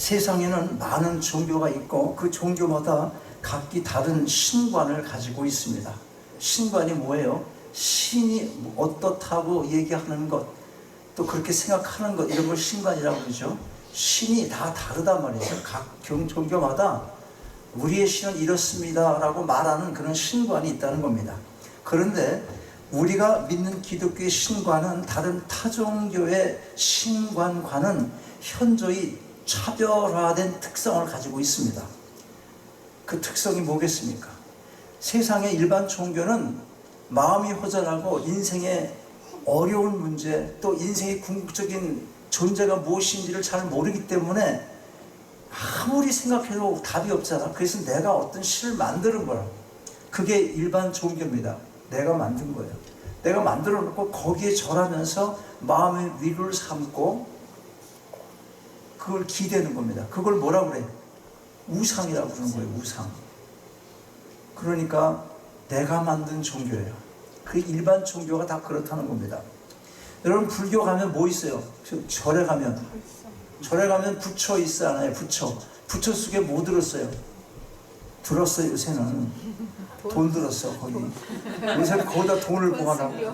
세상에는 많은 종교가 있고 그 종교마다 각기 다른 신관을 가지고 있습니다. 신관이 뭐예요? 신이 어떻다고 얘기하는 것, 또 그렇게 생각하는 것, 이런 걸 신관이라고 그러죠. 신이 다 다르단 말이죠. 각 종교마다 우리의 신은 이렇습니다 라고 말하는 그런 신관이 있다는 겁니다. 그런데 우리가 믿는 기독교의 신관은 다른 타종교의 신관과는 현저히 차별화된 특성을 가지고 있습니다. 그 특성이 뭐겠습니까? 세상의 일반 종교는 마음이 허전하고 인생의 어려운 문제, 또 인생의 궁극적인 존재가 무엇인지를 잘 모르기 때문에 아무리 생각해도 답이 없잖아. 그래서 내가 어떤 신을 만드는 거야. 그게 일반 종교입니다. 내가 만든 거예요. 내가 만들어 놓고 거기에 절하면서 마음의 위로를 삼고 그걸 기대는 겁니다. 그걸 뭐라고 그래? 우상이라고 그러는 거예요. 우상. 그러니까 내가 만든 종교예요. 그 일반 종교가 다 그렇다는 겁니다. 여러분, 불교 가면 뭐 있어요? 절에 가면 부처 있잖아요. 부처 속에 뭐 들었어요? 들었어요. 요새는 돈 들었어. 거기 요새는 거기다 돈을 보관하고 그래.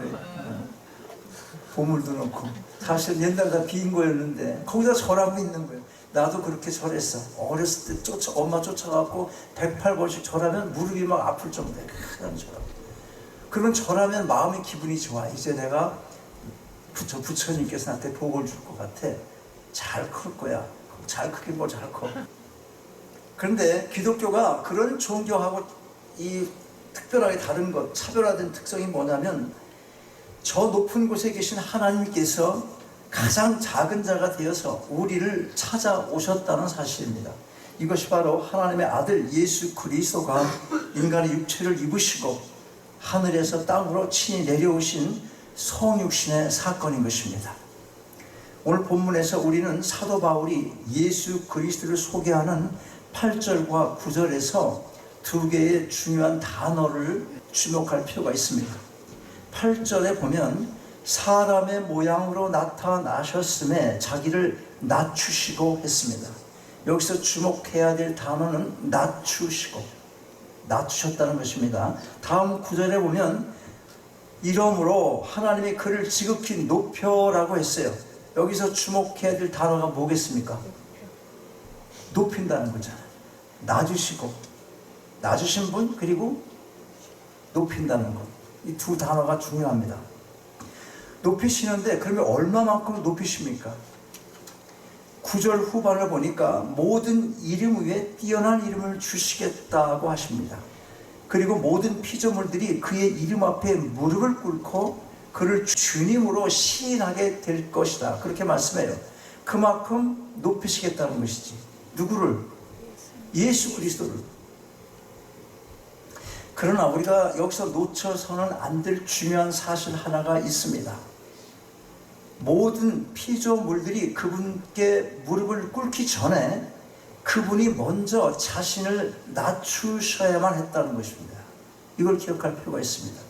보물도 넣고. 사실 옛날에 다 빈 거였는데 거기다 절하고 있는 거예요. 나도 그렇게 절했어. 어렸을 때 엄마 쫓아갖고 108번씩 절하면 무릎이 막 아플 정도에 큰 절하고. 그런 절하면 마음의 기분이 좋아. 이제 내가 부처님께서 나한테 복을 줄 것 같아. 잘 클 거야. 잘 크긴 뭐 잘 커. 그런데 기독교가 그런 종교하고 이 특별하게 다른 것, 차별화된 특성이 뭐냐면 저 높은 곳에 계신 하나님께서 가장 작은 자가 되어서 우리를 찾아오셨다는 사실입니다. 이것이 바로 하나님의 아들 예수 그리스도가 인간의 육체를 입으시고 하늘에서 땅으로 친히 내려오신 성육신의 사건인 것입니다. 오늘 본문에서 우리는 사도 바울이 예수 그리스도를 소개하는 8절과 9절에서 두 개의 중요한 단어를 주목할 필요가 있습니다. 8절에 보면 사람의 모양으로 나타나셨음에 자기를 낮추시고 했습니다. 여기서 주목해야 될 단어는 낮추셨다는 것입니다. 다음 9절에 보면 이러므로 하나님의 그를 지극히 높여라고 했어요. 여기서 주목해야 될 단어가 뭐겠습니까? 높인다는 거잖아요. 낮으신 분, 그리고 높인다는 것. 이 두 단어가 중요합니다. 높이시는데 그러면 얼마만큼 높이십니까? 9절 후반을 보니까 모든 이름 위에 뛰어난 이름을 주시겠다고 하십니다. 그리고 모든 피조물들이 그의 이름 앞에 무릎을 꿇고 그를 주님으로 시인하게 될 것이다. 그렇게 말씀해요. 그만큼 높이시겠다는 것이지. 누구를? 예수 그리스도를. 그러나 우리가 여기서 놓쳐서는 안 될 중요한 사실 하나가 있습니다. 모든 피조물들이 그분께 무릎을 꿇기 전에 그분이 먼저 자신을 낮추셔야만 했다는 것입니다. 이걸 기억할 필요가 있습니다.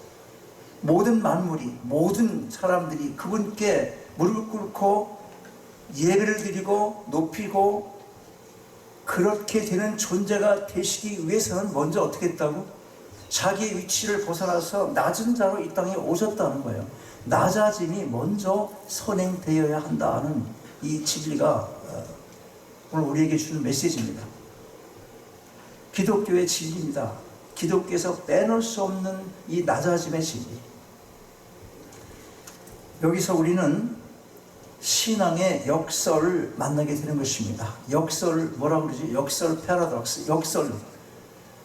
모든 만물이, 모든 사람들이 그분께 무릎을 꿇고 예배를 드리고 높이고 그렇게 되는 존재가 되시기 위해서는 먼저 어떻게 했다고? 자기의 위치를 벗어나서 낮은 자로 이 땅에 오셨다는 거예요. 낮아짐이 먼저 선행되어야 한다는 이 진리가 오늘 우리에게 주는 메시지입니다. 기독교의 진리입니다. 기독교에서 빼놓을 수 없는 이 낮아짐의 진리. 여기서 우리는 신앙의 역설을 만나게 되는 것입니다. 역설, 뭐라고 그러지? 역설 패러독스, 역설.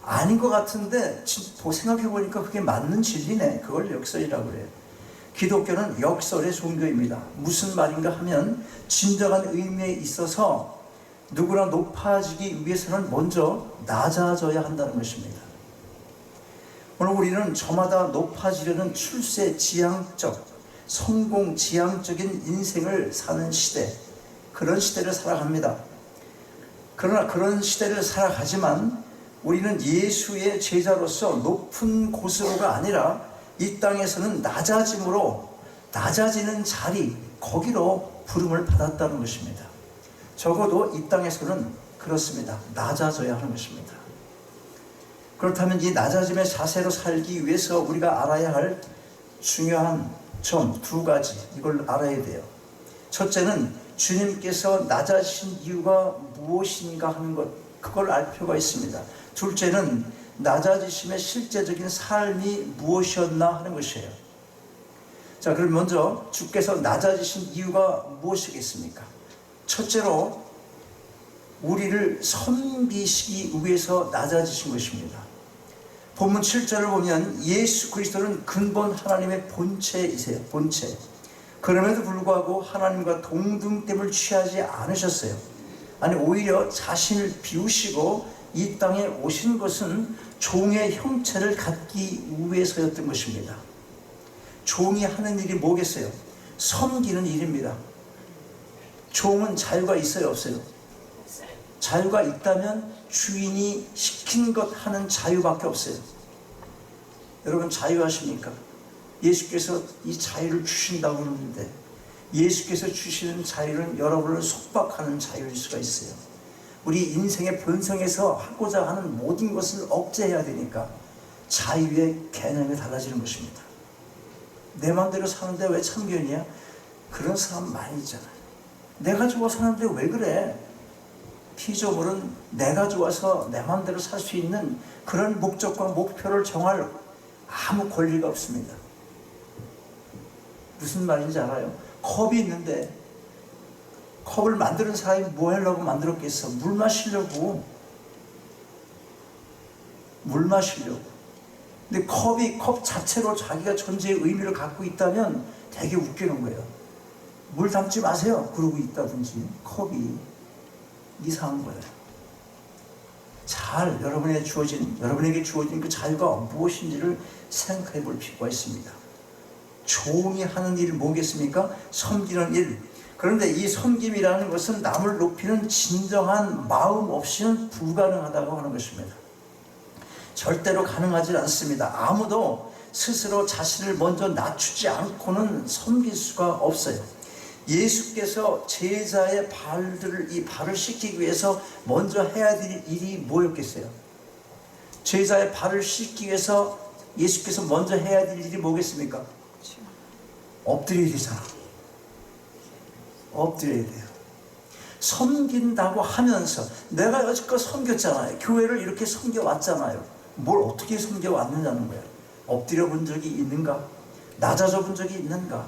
아닌 것 같은데 생각해보니까 그게 맞는 진리네. 그걸 역설이라고 그래요. 기독교는 역설의 종교입니다. 무슨 말인가 하면 진정한 의미에 있어서 누구나 높아지기 위해서는 먼저 낮아져야 한다는 것입니다. 오늘 우리는 저마다 높아지려는 출세지향적, 성공지향적인 인생을 사는 시대, 그런 시대를 살아갑니다. 그러나 그런 시대를 살아가지만 우리는 예수의 제자로서 높은 곳으로가 아니라 이 땅에서는 낮아짐으로, 낮아지는 자리, 거기로 부름을 받았다는 것입니다. 적어도 이 땅에서는 그렇습니다. 낮아져야 하는 것입니다. 그렇다면 이 낮아짐의 자세로 살기 위해서 우리가 알아야 할 중요한 점 두 가지, 이걸 알아야 돼요. 첫째는 주님께서 낮아지신 이유가 무엇인가 하는 것, 그걸 알 필요가 있습니다. 둘째는 낮아지심의 실제적인 삶이 무엇이었나 하는 것이에요. 자, 그럼 먼저 주께서 낮아지신 이유가 무엇이겠습니까? 첫째로 우리를 섬기시기 위해서 낮아지신 것입니다. 본문 7절을 보면 예수 그리스도는 근본 하나님의 본체이세요. 본체. 그럼에도 불구하고 하나님과 동등됨을 취하지 않으셨어요. 아니, 오히려 자신을 비우시고 이 땅에 오신 것은 종의 형체를 갖기 위해서였던 것입니다. 종이 하는 일이 뭐겠어요? 섬기는 일입니다. 종은 자유가 있어요, 없어요? 자유가 있다면 주인이 시킨 것 하는 자유밖에 없어요. 여러분, 자유하십니까? 예수께서 이 자유를 주신다고 그러는데, 예수께서 주시는 자유는 여러분을 속박하는 자유일 수가 있어요. 우리 인생의 본성에서 하고자 하는 모든 것을 억제해야 되니까 자유의 개념이 달라지는 것입니다. 내 마음대로 사는데 왜 참견이야? 그런 사람 많이 있잖아요. 내가 좋아 사는데 왜 그래? 피조물은 내가 좋아서 내 마음대로 살 수 있는 그런 목적과 목표를 정할 아무 권리가 없습니다. 무슨 말인지 알아요? 컵이 있는데 컵을 만드는 사람이 뭐 하려고 만들었겠어? 물 마시려고. 물 마시려고. 근데 컵이 컵 자체로 자기가 존재의 의미를 갖고 있다면 되게 웃기는 거예요. 물 담지 마세요. 그러고 있다든지 컵이 이상한 거예요. 잘 여러분에게 주어진 그 자유가 무엇인지를 생각해 볼 필요가 있습니다. 종이 하는 일이 뭐겠습니까? 섬기는 일. 그런데 이 섬김이라는 것은 남을 높이는 진정한 마음 없이는 불가능하다고 하는 것입니다. 절대로 가능하지 않습니다. 아무도 스스로 자신을 먼저 낮추지 않고는 섬길 수가 없어요. 예수께서 제자의 발을 씻기기 위해서 먼저 해야 될 일이 뭐였겠어요? 제자의 발을 씻기 위해서 예수께서 먼저 해야 될 일이 뭐겠습니까? 엎드려야 되잖아. 엎드려야 돼요. 섬긴다고 하면서 내가 여지껏 섬겼잖아요. 교회를 이렇게 섬겨왔잖아요. 뭘 어떻게 섬겨왔느냐는 거예요. 엎드려 본 적이 있는가? 낮아져 본 적이 있는가?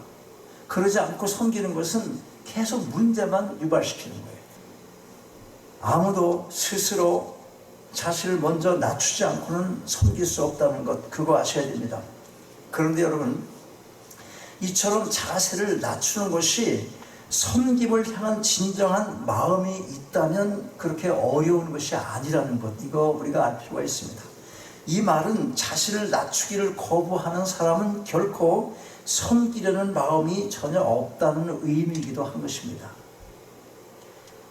그러지 않고 섬기는 것은 계속 문제만 유발시키는 거예요. 아무도 스스로 자신을 먼저 낮추지 않고는 섬길 수 없다는 것, 그거 아셔야 됩니다. 그런데 여러분, 이처럼 자세를 낮추는 것이 섬김을 향한 진정한 마음이 있다면 그렇게 어려운 것이 아니라는 것, 이거 우리가 알 필요가 있습니다. 이 말은 자신을 낮추기를 거부하는 사람은 결코 섬기려는 마음이 전혀 없다는 의미이기도 한 것입니다.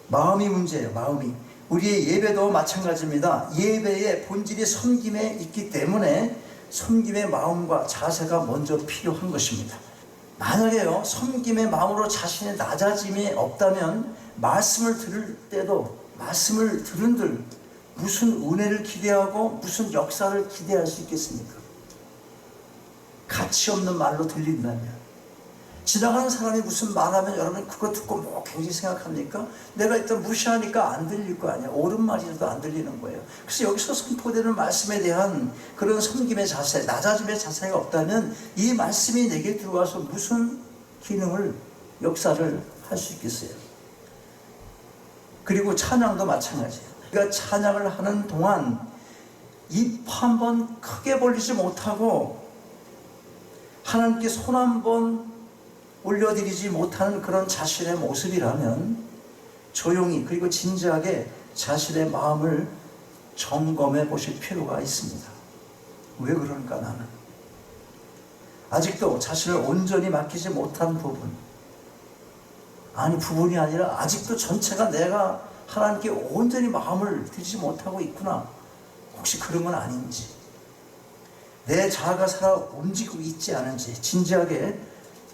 마음이 문제예요. 마음이. 우리의 예배도 마찬가지입니다. 예배의 본질이 섬김에 있기 때문에 섬김의 마음과 자세가 먼저 필요한 것입니다. 만약에요, 섬김의 마음으로 자신의 낮아짐이 없다면 말씀을 들을 때도 말씀을 들은들 무슨 은혜를 기대하고 무슨 역사를 기대할 수 있겠습니까? 가치 없는 말로 들린다면, 지나가는 사람이 무슨 말하면 여러분 그거 듣고 뭐 굉장히 생각합니까? 내가 일단 무시하니까 안 들릴 거 아니야. 옳은 말이라도 안 들리는 거예요. 그래서 여기서 선포되는 말씀에 대한 그런 섬김의 자세, 낮아짐의 자세가 없다면 이 말씀이 내게 들어와서 무슨 기능을, 역사를 할 수 있겠어요? 그리고 찬양도 마찬가지예요. 우리가 찬양을 하는 동안 입 한 번 크게 벌리지 못하고 하나님께 손 한 번 올려드리지 못하는 그런 자신의 모습이라면 조용히 그리고 진지하게 자신의 마음을 점검해 보실 필요가 있습니다. 왜 그러는가 나는? 아직도 자신을 온전히 맡기지 못한 부분, 아니 부분이 아니라 아직도 전체가 내가 하나님께 온전히 마음을 드리지 못하고 있구나. 혹시 그런 건 아닌지, 내 자아가 살아 움직이고 있지 않은지 진지하게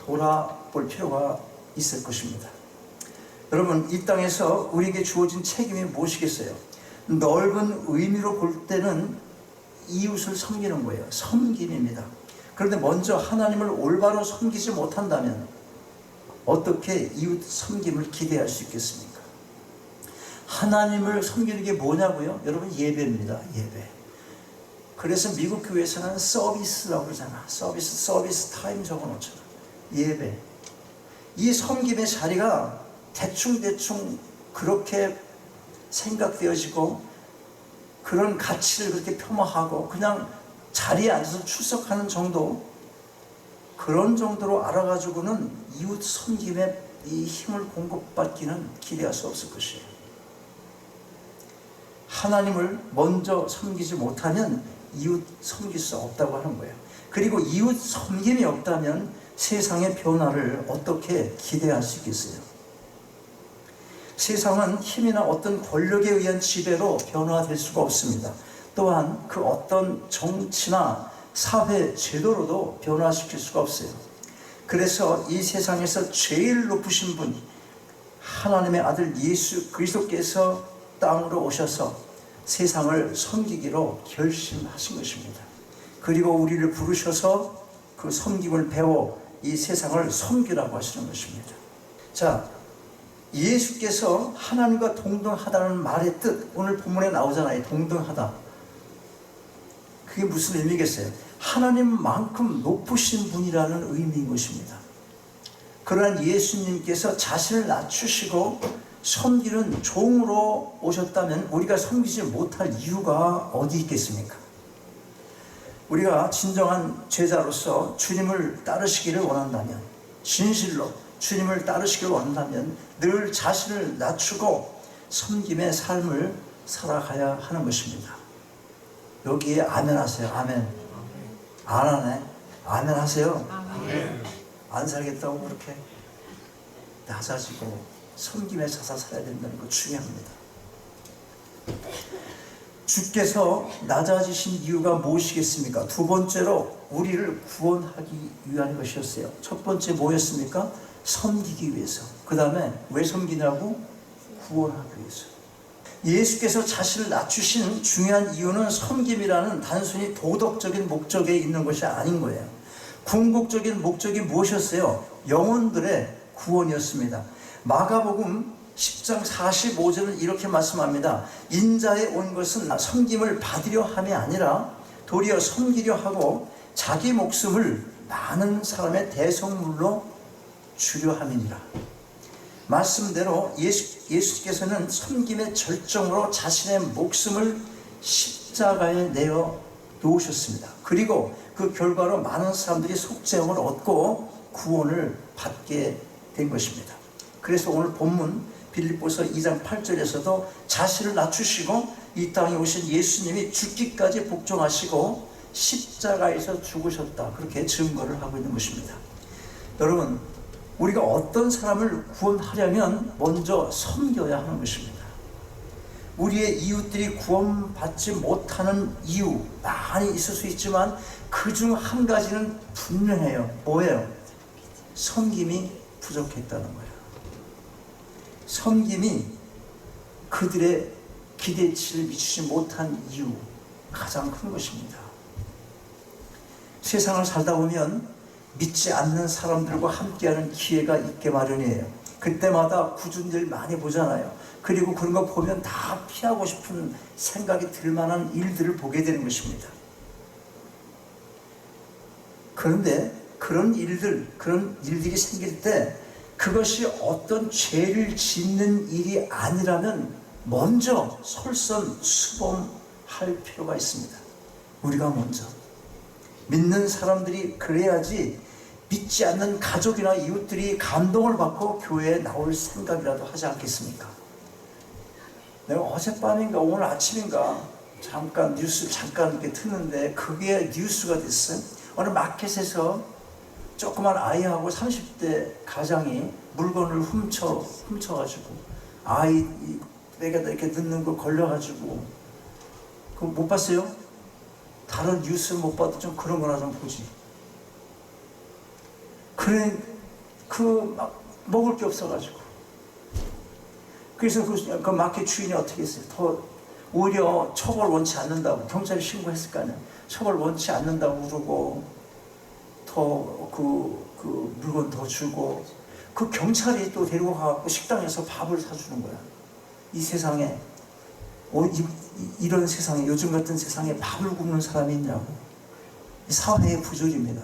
돌아볼 필요가 있을 것입니다. 여러분, 이 땅에서 우리에게 주어진 책임이 무엇이겠어요? 넓은 의미로 볼 때는 이웃을 섬기는 거예요. 섬김입니다. 그런데 먼저 하나님을 올바로 섬기지 못한다면 어떻게 이웃 섬김을 기대할 수 있겠습니까? 하나님을 섬기는 게 뭐냐고요? 여러분, 예배입니다. 예배. 그래서 미국 교회에서는 서비스라고 그러잖아. 서비스 타임 적어놓잖아. 예배. 이 섬김의 자리가 대충 그렇게 생각되어지고 그런 가치를 그렇게 폄하하고 그냥 자리에 앉아서 출석하는 정도, 그런 정도로 알아가지고는 이웃 섬김에 이 힘을 공급받기는 기대할 수 없을 것이에요. 하나님을 먼저 섬기지 못하면 이웃 섬길 수 없다고 하는 거예요. 그리고 이웃 섬김이 없다면 세상의 변화를 어떻게 기대할 수 있겠어요? 세상은 힘이나 어떤 권력에 의한 지배로 변화될 수가 없습니다. 또한 그 어떤 정치나 사회 제도로도 변화시킬 수가 없어요. 그래서 이 세상에서 제일 높으신 분, 하나님의 아들 예수 그리스도께서 땅으로 오셔서 세상을 섬기기로 결심하신 것입니다. 그리고 우리를 부르셔서 그 섬김을 배워 이 세상을 섬기라고 하시는 것입니다. 자, 예수께서 하나님과 동등하다는 말의 뜻, 오늘 본문에 나오잖아요. 동등하다. 그게 무슨 의미겠어요? 하나님만큼 높으신 분이라는 의미인 것입니다. 그러한 예수님께서 자신을 낮추시고 섬기는 종으로 오셨다면 우리가 섬기지 못할 이유가 어디 있겠습니까? 우리가 진정한 제자로서 주님을 따르시기를 원한다면, 진실로 주님을 따르시기를 원한다면 늘 자신을 낮추고 섬김의 삶을 살아가야 하는 것입니다. 여기에 아멘 하세요. 아멘. 안 하네. 아멘 하세요. 아멘. 안 살겠다고 그렇게 낮아지고 섬김에 차서 살아야 된다는 거 중요합니다. 주께서 낮아지신 이유가 무엇이겠습니까? 두 번째로 우리를 구원하기 위한 것이었어요. 첫 번째 뭐였습니까? 섬기기 위해서. 그 다음에 왜 섬기냐고? 구원하기 위해서. 예수께서 자신을 낮추신 중요한 이유는 섬김이라는 단순히 도덕적인 목적에 있는 것이 아닌 거예요. 궁극적인 목적이 무엇이었어요? 영혼들의 구원이었습니다. 마가복음 10장 45절은 이렇게 말씀합니다. 인자에 온 것은 섬김을 받으려 함이 아니라 도리어 섬기려 하고 자기 목숨을 많은 사람의 대성물로 주려 함이니라. 말씀대로 예수께서는 섬김의 절정으로 자신의 목숨을 십자가에 내어 놓으셨습니다. 그리고 그 결과로 많은 사람들이 속죄함을 얻고 구원을 받게 된 것입니다. 그래서 오늘 본문 빌립보서 2장 8절에서도 자신을 낮추시고 이 땅에 오신 예수님이 죽기까지 복종하시고 십자가에서 죽으셨다, 그렇게 증거를 하고 있는 것입니다. 여러분, 우리가 어떤 사람을 구원하려면 먼저 섬겨야 하는 것입니다. 우리의 이웃들이 구원받지 못하는 이유 많이 있을 수 있지만 그 중 한 가지는 분명해요. 뭐예요? 섬김이 부족했다는 거예요. 섬김이 그들의 기대치를 미치지 못한 이유, 가장 큰 것입니다. 세상을 살다 보면 믿지 않는 사람들과 함께하는 기회가 있게 마련이에요. 그때마다 굳은 일 많이 보잖아요. 그리고 그런 거 보면 다 피하고 싶은 생각이 들 만한 일들을 보게 되는 것입니다. 그런데 그런 일들이 생길 때 그것이 어떤 죄를 짓는 일이 아니라면 먼저 솔선수범할 필요가 있습니다. 우리가 먼저. 믿는 사람들이 그래야지 믿지 않는 가족이나 이웃들이 감동을 받고 교회에 나올 생각이라도 하지 않겠습니까? 내가 어젯밤인가 오늘 아침인가 잠깐 뉴스 이렇게 틀는데 그게 뉴스가 됐어요. 어느 마켓에서 조그만 아이하고 30대 가장이 물건을 훔쳐가지고 아이 백에다 이렇게 넣는 거 걸려가지고 그거 못 봤어요? 다른 뉴스 못 봐도 좀 그런 거나 좀 보지. 그래, 막 먹을 게 없어가지고 그래서 그 마켓 주인이 어떻게 했어요? 더 오히려 처벌 원치 않는다고 경찰에 신고했을 거 아니야. 처벌 원치 않는다고 그러고 더 그 물건 더 주고 그 경찰이 또 데리고 가갖고 식당에서 밥을 사주는 거야. 이 세상에 이런 세상에 요즘 같은 세상에 밥을 굶는 사람이 있냐고. 사회의 부조리입니다.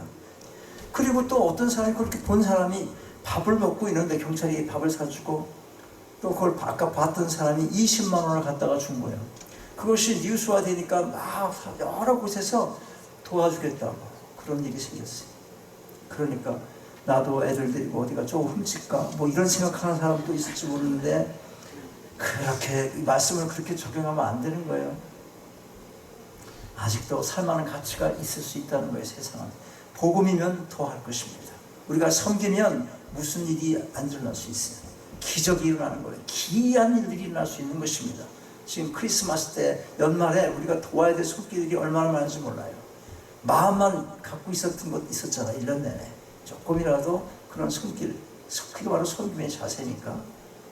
그리고 또 어떤 사람이 그렇게 본 사람이 밥을 먹고 있는데 경찰이 밥을 사주고 또 그걸 아까 봤던 사람이 20만 원을 갖다가 준 거예요. 그것이 뉴스화 되니까 막 여러 곳에서 도와주겠다고 그런 일이 생겼어요. 그러니까 나도 애들 데리고 어디가 조금 훔칠까 뭐 이런 생각하는 사람도 있을지 모르는데 그렇게 말씀을 그렇게 적용하면 안 되는 거예요. 아직도 살만한 가치가 있을 수 있다는 거예요. 세상은 복음이면 더 할 것입니다. 우리가 섬기면 무슨 일이 안 일어날 수 있어요. 기적이 일어나는 거예요. 기이한 일들이 일어날 수 있는 것입니다. 지금 크리스마스 때 연말에 우리가 도와야 될 손길들이 얼마나 많은지 몰라요. 마음만 갖고 있었던 것 있었잖아. 1년 내내 조금이라도 그런 손길, 그게 바로 섬김의 자세니까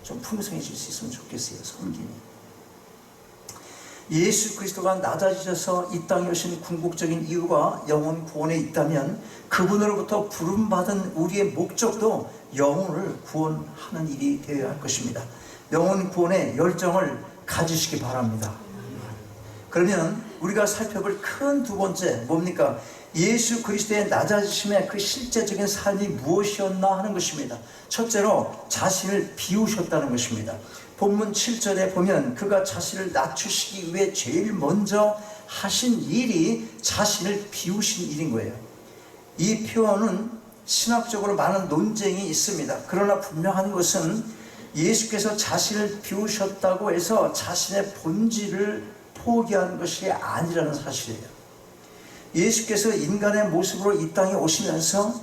좀 풍성해질 수 있으면 좋겠어요. 섬김이. 예수 그리스도가 낮아지셔서 이 땅에 오신 궁극적인 이유가 영혼 구원에 있다면 그분으로부터 부름받은 우리의 목적도 영혼을 구원하는 일이 되어야 할 것입니다. 영혼 구원의 열정을 가지시기 바랍니다. 그러면 우리가 살펴볼 큰 두 번째 뭡니까? 예수 그리스도의 낮아지심의 그 실제적인 삶이 무엇이었나 하는 것입니다. 첫째로 자신을 비우셨다는 것입니다. 본문 7절에 보면 그가 자신을 낮추시기 위해 제일 먼저 하신 일이 자신을 비우신 일인 거예요. 이 표현은 신학적으로 많은 논쟁이 있습니다. 그러나 분명한 것은 예수께서 자신을 비우셨다고 해서 자신의 본질을 포기하는 것이 아니라는 사실이에요. 예수께서 인간의 모습으로 이 땅에 오시면서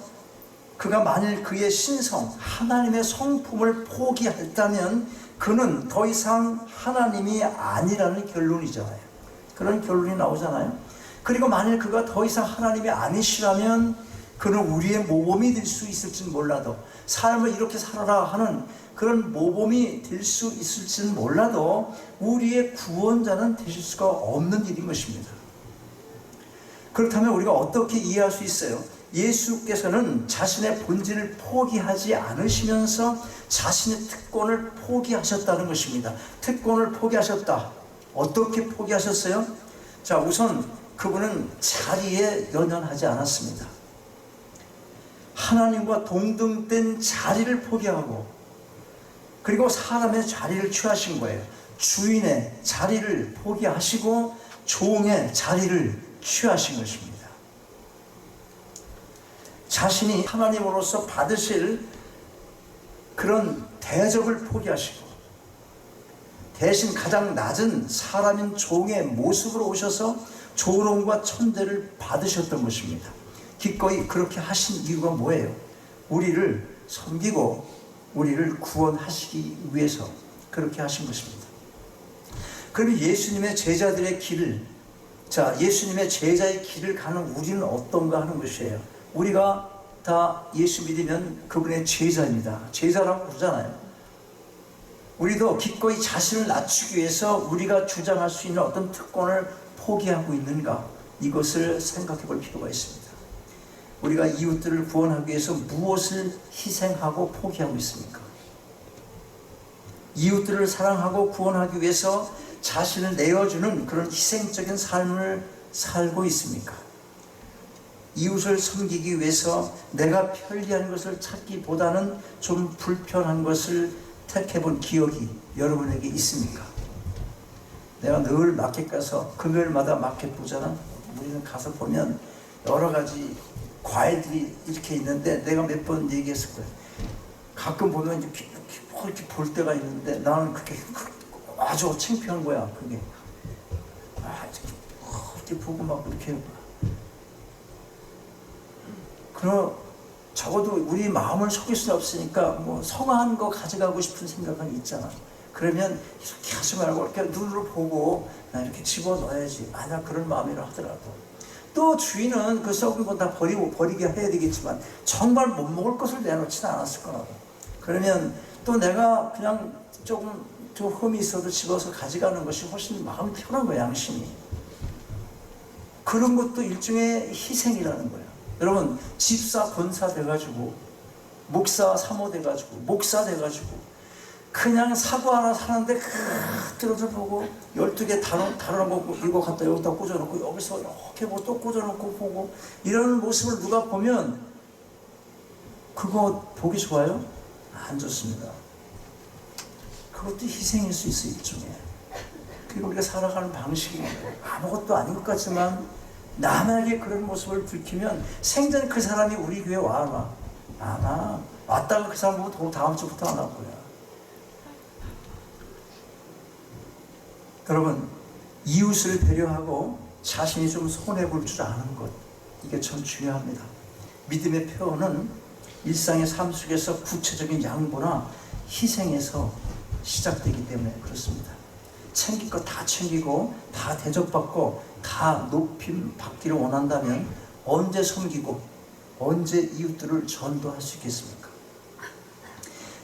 그가 만일 그의 신성, 하나님의 성품을 포기했다면 그는 더 이상 하나님이 아니라는 결론이잖아요. 그런 결론이 나오잖아요. 그리고 만일 그가 더 이상 하나님이 아니시라면 그는 우리의 모범이 될 수 있을지는 몰라도 삶을 이렇게 살아라 하는 그런 모범이 될 수 있을지는 몰라도 우리의 구원자는 되실 수가 없는 일인 것입니다. 그렇다면 우리가 어떻게 이해할 수 있어요? 예수께서는 자신의 본질을 포기하지 않으시면서 자신의 특권을 포기하셨다는 것입니다. 특권을 포기하셨다. 어떻게 포기하셨어요? 자, 우선 그분은 자리에 연연하지 않았습니다. 하나님과 동등된 자리를 포기하고 그리고 사람의 자리를 취하신 거예요. 주인의 자리를 포기하시고 종의 자리를 취하신 것입니다. 자신이 하나님으로서 받으실 그런 대접을 포기하시고 대신 가장 낮은 사람인 종의 모습으로 오셔서 조롱과 천대를 받으셨던 것입니다. 기꺼이 그렇게 하신 이유가 뭐예요? 우리를 섬기고 우리를 구원하시기 위해서 그렇게 하신 것입니다. 그럼 예수님의 제자들의 길을, 예수님의 제자의 길을 가는 우리는 어떤가 하는 것이에요. 우리가 다 예수 믿으면 그분의 제자입니다. 제자라고 그러잖아요. 우리도 기꺼이 자신을 낮추기 위해서 우리가 주장할 수 있는 어떤 특권을 포기하고 있는가, 이것을 생각해 볼 필요가 있습니다. 우리가 이웃들을 구원하기 위해서 무엇을 희생하고 포기하고 있습니까? 이웃들을 사랑하고 구원하기 위해서 자신을 내어주는 그런 희생적인 삶을 살고 있습니까? 이웃을 섬기기 위해서 내가 편리한 것을 찾기보다는 좀 불편한 것을 택해본 기억이 여러분에게 있습니까? 내가 늘 마켓 가서 금요일마다 마켓 보잖아. 우리는 가서 보면 여러 가지 과일들이 이렇게 있는데 내가 몇 번 얘기했을 거예요. 가끔 보면 이렇게 볼 때가 있는데 나는 그게 아주 창피한 거야. 그게 이렇게 보고 막 이렇게 그럼 적어도 우리 마음을 속일 수는 없으니까 뭐 성한 거 가져가고 싶은 생각은 있잖아. 그러면 이렇게 하지 말고 이렇게 눈으로 보고 나 이렇게 집어넣어야지. 만약 그런 마음이라 하더라도 또 주인은 그 썩은 건 다 버리게 해야 되겠지만 정말 못 먹을 것을 내놓지는 않았을 거라고. 그러면 또 내가 그냥 조금 좀 흠이 있어도 집어서 가져가는 것이 훨씬 마음이 편한 거예요, 양심이. 그런 것도 일종의 희생이라는 거예요. 여러분, 집사, 권사 돼가지고, 목사, 사모 돼가지고, 목사 돼가지고, 그냥 사고 하나 사는데 들어서 보고 12개 다뤄놓고 이거 갖다 여기다 꽂아놓고 여기서 이렇게 뭐 또 꽂아놓고 보고 이런 모습을 누가 보면 그거 보기 좋아요? 안 좋습니다. 그것도 희생일 수 있어요, 일종의. 그리고 우리가 살아가는 방식이 아무것도 아닌 것 같지만 남에게 그런 모습을 들키면 생전 그 사람이 우리 교회 와? 안 와. 왔다가 그 사람 보고 다음 주부터 안 올 거야. 여러분, 이웃을 배려하고 자신이 좀 손해볼 줄 아는 것, 이게 참 중요합니다. 믿음의 표현은 일상의 삶 속에서 구체적인 양보나 희생에서 시작되기 때문에 그렇습니다. 챙길 거 다 챙기고 다 대접받고 다 높임 받기를 원한다면 언제 섬기고 언제 이웃들을 전도할 수 있겠습니까?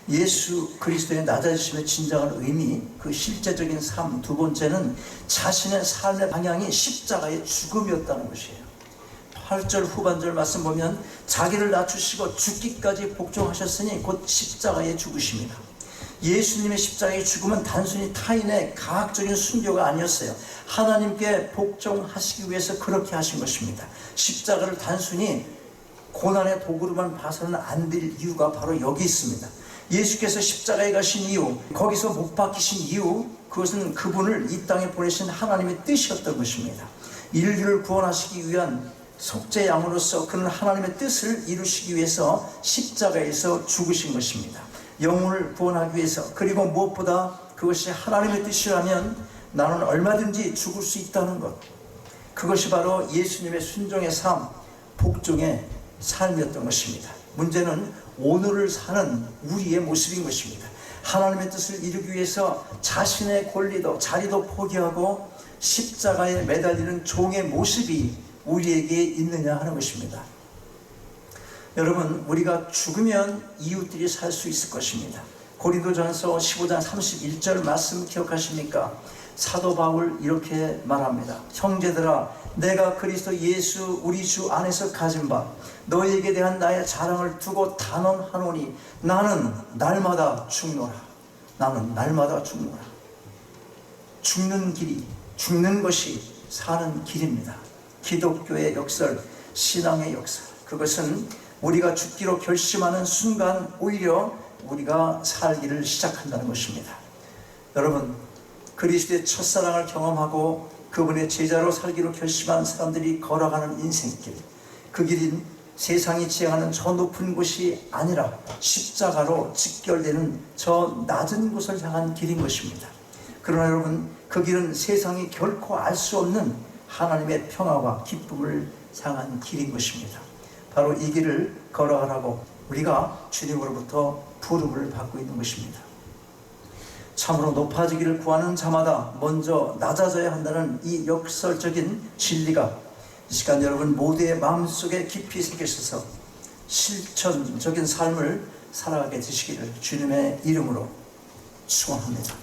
예수 그리스도의 낮아지심의 진정한 의미, 그 실제적인 삶, 두 번째는 자신의 삶의 방향이 십자가의 죽음이었다는 것이에요. 8절 후반절 말씀 보면 자기를 낮추시고 죽기까지 복종하셨으니 곧 십자가의 죽으심이다. 예수님의 십자가의 죽음은 단순히 타인의 가학적인 순교가 아니었어요. 하나님께 복종하시기 위해서 그렇게 하신 것입니다. 십자가를 단순히 고난의 도구로만 봐서는 안 될 이유가 바로 여기 있습니다. 예수께서 십자가에 가신 이유, 거기서 못 박히신 이유, 그것은 그분을 이 땅에 보내신 하나님의 뜻이었던 것입니다. 인류를 구원하시기 위한 속죄 양으로서 그는 하나님의 뜻을 이루시기 위해서 십자가에서 죽으신 것입니다. 영혼을 구원하기 위해서, 그리고 무엇보다 그것이 하나님의 뜻이라면 나는 얼마든지 죽을 수 있다는 것, 그것이 바로 예수님의 순종의 삶, 복종의 삶이었던 것입니다. 문제는 오늘을 사는 우리의 모습인 것입니다. 하나님의 뜻을 이루기 위해서 자신의 권리도 자리도 포기하고 십자가에 매달리는 종의 모습이 우리에게 있느냐 하는 것입니다. 여러분, 우리가 죽으면 이웃들이 살 수 있을 것입니다. 고린도전서 15장 31절 말씀 기억하십니까? 사도 바울 이렇게 말합니다. 형제들아, 내가 그리스도 예수 우리 주 안에서 가진 바 너희에게 대한 나의 자랑을 두고 단언하노니 나는 날마다 죽노라. 나는 날마다 죽노라. 죽는 길이, 죽는 것이 사는 길입니다. 기독교의 역설, 신앙의 역설, 그것은 우리가 죽기로 결심하는 순간 오히려 우리가 살기를 시작한다는 것입니다. 여러분, 그리스도의 첫사랑을 경험하고 그분의 제자로 살기로 결심한 사람들이 걸어가는 인생길, 그 길인 세상이 지향하는 저 높은 곳이 아니라 십자가로 직결되는 저 낮은 곳을 향한 길인 것입니다. 그러나 여러분, 그 길은 세상이 결코 알 수 없는 하나님의 평화와 기쁨을 향한 길인 것입니다. 바로 이 길을 걸어가라고 우리가 주님으로부터 부름을 받고 있는 것입니다. 참으로 높아지기를 구하는 자마다 먼저 낮아져야 한다는 이 역설적인 진리가 이 시간 여러분 모두의 마음속에 깊이 새겨져서 실천적인 삶을 살아가게 되시기를 주님의 이름으로 축원합니다.